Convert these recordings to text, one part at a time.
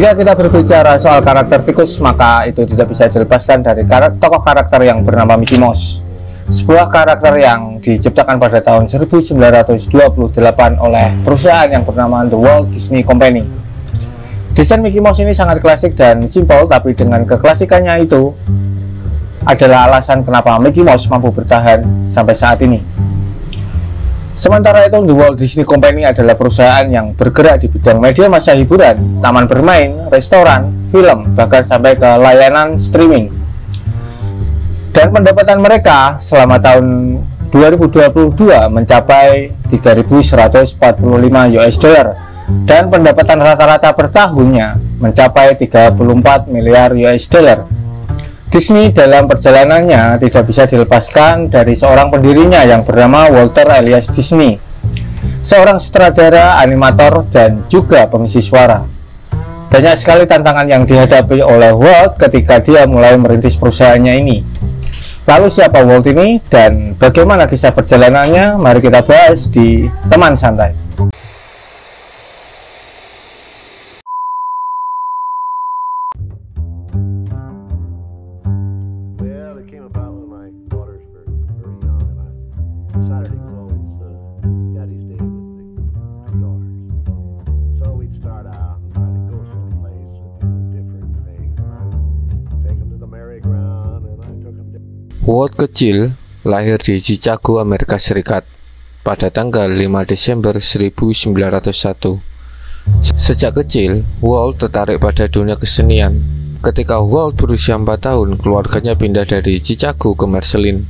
Jika kita berbicara soal karakter tikus, maka itu tidak bisa dilepaskan dari tokoh karakter yang bernama Mickey Mouse. Sebuah karakter yang diciptakan pada tahun 1928 oleh perusahaan yang bernama The Walt Disney Company. Desain Mickey Mouse ini sangat klasik dan simpel, tapi dengan keklasikannya itu adalah alasan kenapa Mickey Mouse mampu bertahan sampai saat ini. Sementara itu, The Walt Disney Company adalah perusahaan yang bergerak di bidang media massa hiburan, taman bermain, restoran, film, bahkan sampai ke layanan streaming. Dan pendapatan mereka selama tahun 2022 mencapai 3.145 US dollar dan pendapatan rata-rata per tahunnya mencapai 34 miliar US dollar. Disney dalam perjalanannya tidak bisa dilepaskan dari seorang pendirinya yang bernama Walter Elias Disney, seorang sutradara, animator, dan juga pengisi suara. Banyak sekali tantangan yang dihadapi oleh Walt ketika dia mulai merintis perusahaannya ini. Lalu siapa Walt ini dan bagaimana kisah perjalanannya? Mari kita bahas di Teman Santai. Walt kecil lahir di Chicago, Amerika Serikat pada tanggal 5 Desember 1901. Sejak kecil, Walt tertarik pada dunia kesenian. Ketika Walt berusia 4 tahun, keluarganya pindah dari Chicago ke Marceline.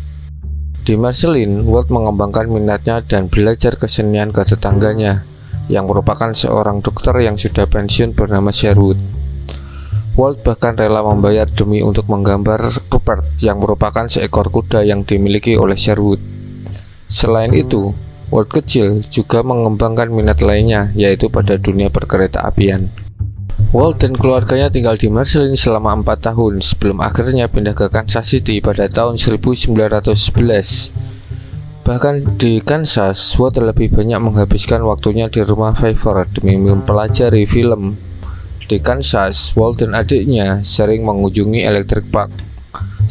Di Marceline, Walt mengembangkan minatnya dan belajar kesenian ke tetangganya, yang merupakan seorang dokter yang sudah pensiun bernama Sherwood. Walt bahkan rela membayar demi untuk menggambar Rupert, yang merupakan seekor kuda yang dimiliki oleh Sherwood. Selain itu, Walt kecil juga mengembangkan minat lainnya, yaitu pada dunia perkereta-apian. Walt dan keluarganya tinggal di Marceline selama 4 tahun sebelum akhirnya pindah ke Kansas City pada tahun 1911. Bahkan di Kansas, Walt lebih banyak menghabiskan waktunya di rumah Favor demi mempelajari film. Di Kansas, Walt dan adiknya sering mengunjungi Electric Park.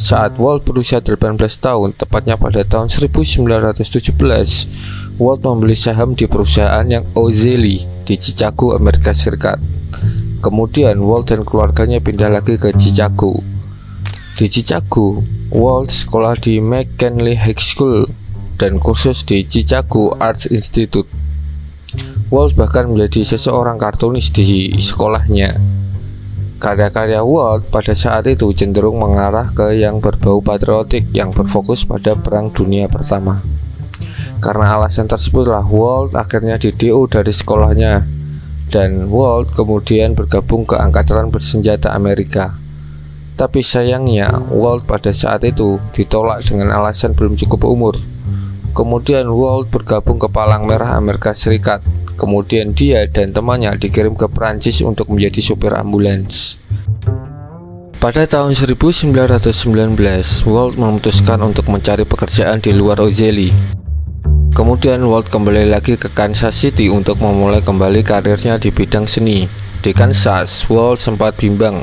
Saat Walt berusia 18 tahun, tepatnya pada tahun 1917, Walt membeli saham di perusahaan yang Ozeli di Chicago, Amerika Serikat. Kemudian Walt dan keluarganya pindah lagi ke Chicago. Di Chicago, Walt sekolah di McKinley High School dan kursus di Chicago Arts Institute. Walt bahkan menjadi seseorang kartunis di sekolahnya. Karya-karya Walt pada saat itu cenderung mengarah ke yang berbau patriotik yang berfokus pada Perang Dunia Pertama. Karena alasan tersebutlah Walt akhirnya di-DO dari sekolahnya, dan Walt kemudian bergabung ke Angkatan Bersenjata Amerika. Tapi sayangnya, Walt pada saat itu ditolak dengan alasan belum cukup umur. Kemudian Walt bergabung ke Palang Merah Amerika Serikat. Kemudian dia dan temannya dikirim ke Prancis untuk menjadi supir ambulans. Pada tahun 1919, Walt memutuskan untuk mencari pekerjaan di luar Ozeli. Kemudian Walt kembali lagi ke Kansas City untuk memulai kembali karirnya di bidang seni. Di Kansas, Walt sempat bimbang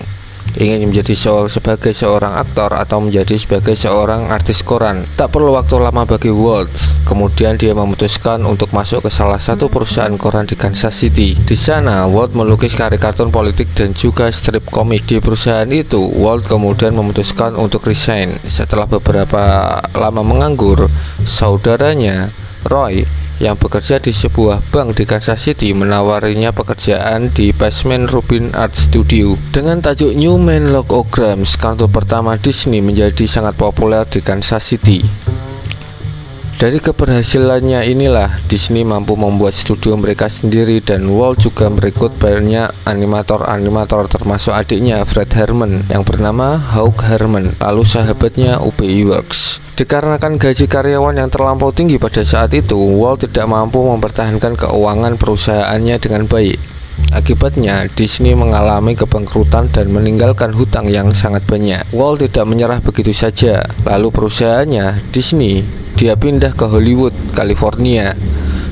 ingin menjadi sebagai seorang aktor atau menjadi sebagai seorang artis koran. Tak perlu waktu lama bagi Walt. Kemudian dia memutuskan untuk masuk ke salah satu perusahaan koran di Kansas City. Di sana, Walt melukis karikatun politik dan juga strip komik. Di perusahaan itu, Walt kemudian memutuskan untuk resign. Setelah beberapa lama menganggur, saudaranya Roy yang bekerja di sebuah bank di Kansas City menawarinya pekerjaan di Basement Rubin Art Studio. Dengan tajuk Newman Logograms, kartu pertama Disney menjadi sangat populer di Kansas City. Dari keberhasilannya inilah Disney mampu membuat studio mereka sendiri, dan Walt juga merekrut banyak animator-animator termasuk adiknya Fred Herman yang bernama Hawk Herman, lalu sahabatnya UBI Works. Dikarenakan gaji karyawan yang terlampau tinggi pada saat itu, Walt tidak mampu mempertahankan keuangan perusahaannya dengan baik. Akibatnya, Disney mengalami kebangkrutan dan meninggalkan hutang yang sangat banyak. Walt tidak menyerah begitu saja. Lalu perusahaannya, Disney, dia pindah ke Hollywood, California.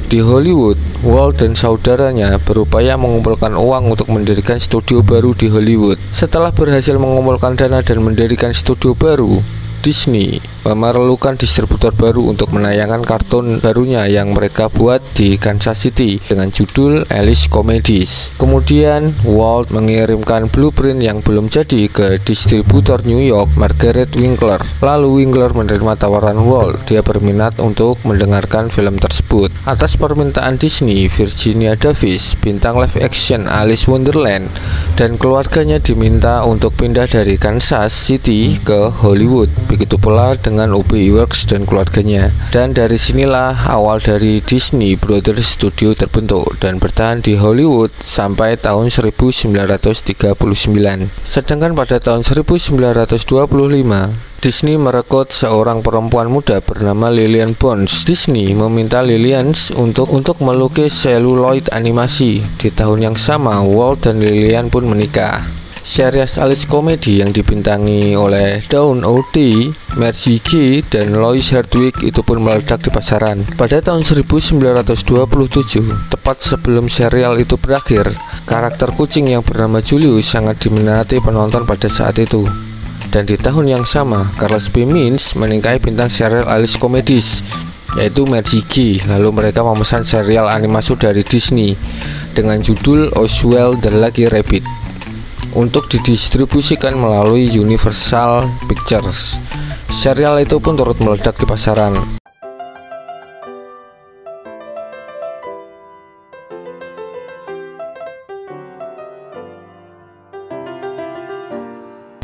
Di Hollywood, Walt dan saudaranya berupaya mengumpulkan uang untuk mendirikan studio baru di Hollywood. Setelah berhasil mengumpulkan dana dan mendirikan studio baru, Disney memerlukan distributor baru untuk menayangkan kartun barunya yang mereka buat di Kansas City dengan judul Alice Comedies. Kemudian Walt mengirimkan blueprint yang belum jadi ke distributor New York, Margaret Winkler. Lalu Winkler menerima tawaran Walt. Dia berminat untuk mendengarkan film tersebut. Atas permintaan Disney, Virginia Davis, bintang live action Alice Wonderland, dan keluarganya diminta untuk pindah dari Kansas City ke Hollywood. Begitu pula dengan UB Iwerks dan keluarganya. Dan dari sinilah awal dari Disney Brothers Studio terbentuk dan bertahan di Hollywood sampai tahun 1939. Sedangkan pada tahun 1925, Disney merekrut seorang perempuan muda bernama Lillian Bones. Disney meminta Lillian untuk melukis seluloid animasi. Di tahun yang sama, Walt dan Lillian pun menikah. Series Alice Comedy yang dibintangi oleh Dawn O'Day, Margie Key, dan Lois Hardwick itu pun meledak di pasaran. Pada tahun 1927, tepat sebelum serial itu berakhir, karakter kucing yang bernama Julius sangat diminati penonton pada saat itu. Dan di tahun yang sama, Charles B. Mintz menikahi bintang serial Alice Comedies, yaitu Margie Key. Lalu mereka memesan serial animasi dari Disney dengan judul Oswald the Lucky Rabbit untuk didistribusikan melalui Universal Pictures. Serial itu pun turut meledak di pasaran.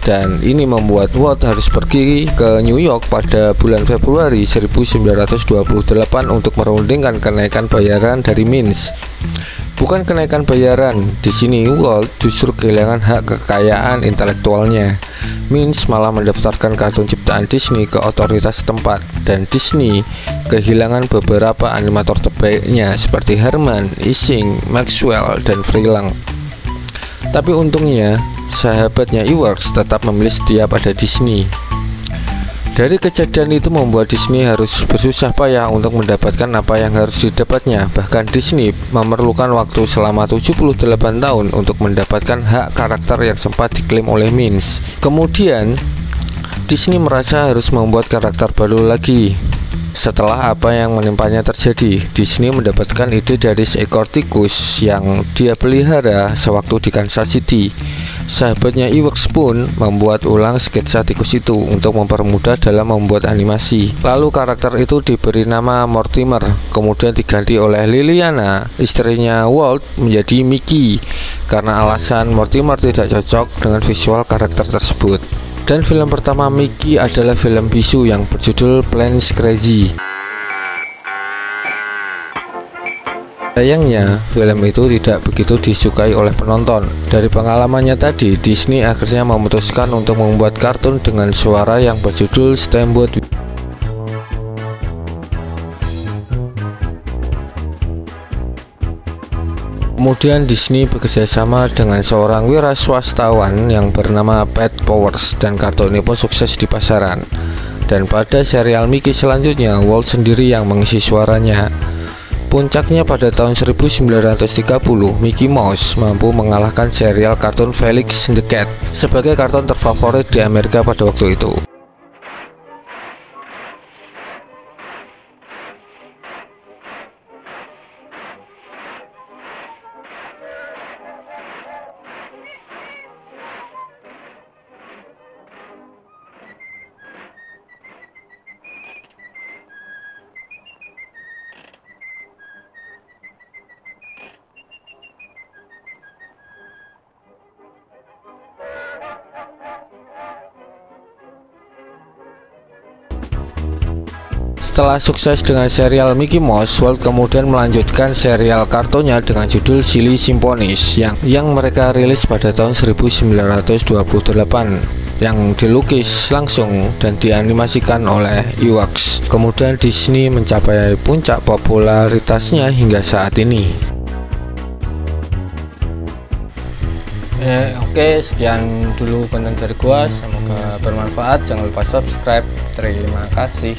Dan ini membuat Walt harus pergi ke New York pada bulan Februari 1928 untuk merundingkan kenaikan bayaran dari Mintz. Bukan kenaikan bayaran, di sini Walt justru kehilangan hak kekayaan intelektualnya. Mintz malah mendaftarkan kartun ciptaan Disney ke otoritas setempat, dan Disney kehilangan beberapa animator terbaiknya seperti Herman, Ising, Maxwell, dan Freelang. Tapi untungnya, sahabatnya Iwerks tetap memilih setia pada Disney. Dari kejadian itu membuat Disney harus bersusah payah untuk mendapatkan apa yang harus didapatnya. Bahkan Disney memerlukan waktu selama 78 tahun untuk mendapatkan hak karakter yang sempat diklaim oleh Mintz. Kemudian Disney merasa harus membuat karakter baru lagi. Setelah apa yang menimpanya terjadi, Disney mendapatkan ide dari seekor tikus yang dia pelihara sewaktu di Kansas City. Sahabatnya Iwerks pun membuat ulang sketsa tikus itu untuk mempermudah dalam membuat animasi. Lalu karakter itu diberi nama Mortimer, kemudian diganti oleh Liliana, istrinya Walt, menjadi Mickey karena alasan Mortimer tidak cocok dengan visual karakter tersebut. Dan film pertama Mickey adalah film bisu yang berjudul Planes Crazy. Sayangnya, film itu tidak begitu disukai oleh penonton. Dari pengalamannya tadi, Disney akhirnya memutuskan untuk membuat kartun dengan suara yang berjudul Steamboat. Kemudian Disney bekerjasama dengan seorang wira swastawan yang bernama Pat Powers, dan kartun ini pun sukses di pasaran. Dan pada serial Mickey selanjutnya, Walt sendiri yang mengisi suaranya. Puncaknya pada tahun 1930, Mickey Mouse mampu mengalahkan serial kartun Felix the Cat sebagai kartun terfavorit di Amerika pada waktu itu. Setelah sukses dengan serial Mickey Mouse, Walt kemudian melanjutkan serial kartunnya dengan judul Silly Symphonies yang mereka rilis pada tahun 1928, yang dilukis langsung dan dianimasikan oleh Iwerks. Kemudian Disney mencapai puncak popularitasnya hingga saat ini. Oke, sekian dulu konten dari gua, semoga bermanfaat. Jangan lupa subscribe. Terima kasih.